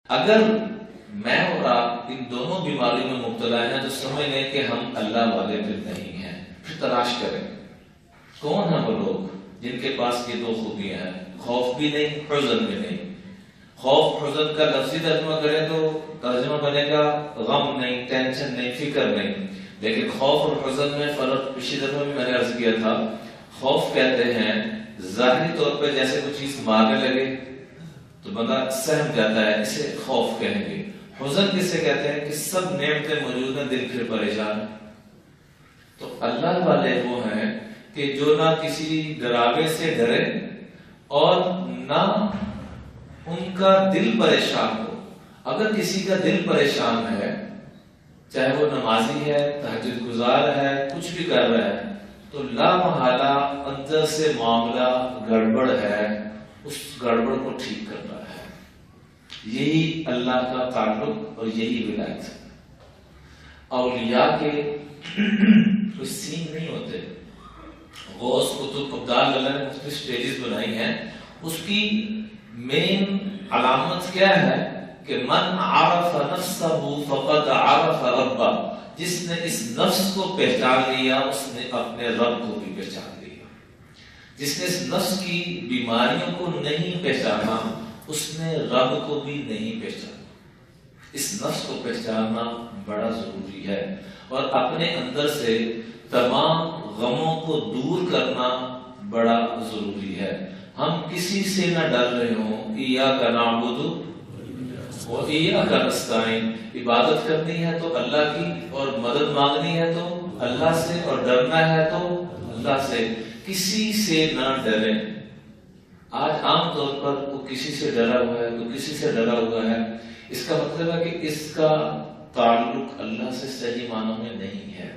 اگر میں اور آپ ان دونوں بیماریوں میں مبتلا ہیں تو سمجھ لیں کہ ہم اللہ والے پھر نہیں ہیں. پھر تلاش کریں کون ہیں وہ لوگ جن کے پاس یہ دو خوبیاں ہیں، خوف بھی نہیں، حزن بھی نہیں. خوف حزن کا لفظی ترجمہ کریں تو ترجمہ بنے گا غم نہیں، ٹینشن نہیں، فکر نہیں. لیکن خوف اور حزن میں فرق پچھلی دفعہ بھی میں نے عرض کیا تھا. خوف کہتے ہیں ظاہری طور پہ جیسے کوئی چیز مارنے لگے تو بندہ سہم جاتا ہے، اسے خوف کہیں گے. حزن کسے کہتے ہیں کہ سب نعمتیں موجود ہیں، دل پھر پریشان. تو اللہ والے وہ ہیں کہ جو نہ کسی ڈراوے سے ڈرے اور نہ ان کا دل پریشان ہو. اگر کسی کا دل پریشان ہے، چاہے وہ نمازی ہے، تہجد گزار ہے، کچھ بھی کر رہا ہے، تو لا محالہ اندر سے معاملہ گڑبڑ ہے، اس گڑبڑ کو ٹھیک کرنا ہے. یہی اللہ کا تعلق اور یہی ولایت ہے. اولیاء کے کوئی سین نہیں ہوتے. غوث قطب ابدال اللہ نے مختلف سٹیجز بنائی ہیں. اس کی مین علامت کیا ہے کہ من عرف نفسہ فقد عرف ربہ. جس نے اس نفس کو پہچان لیا اس نے اپنے رب کو بھی پہچان لیا. جس نے اس نفس کی بیماریوں کو نہیں پہچانا اس نے رب کو بھی نہیں پہچانا. اس نفس کو پہچاننا بڑا ضروری ہے اور اپنے اندر سے تمام غموں کو دور کرنا بڑا ضروری ہے. ہم کسی سے نہ ڈر رہے ہوں. ایاک نعبد و ایاک نستعین. عبادت کرنی ہے تو اللہ کی اور مدد مانگنی ہے تو اللہ سے اور ڈرنا ہے تو اللہ سے. کسی سے نہ ڈریں. آج عام طور پر وہ کسی سے ڈرا ہوا ہے، وہ کسی سے ڈرا ہوا ہے. اس کا مطلب ہے کہ اس کا تعلق اللہ سے صحیح معنوں میں نہیں ہے.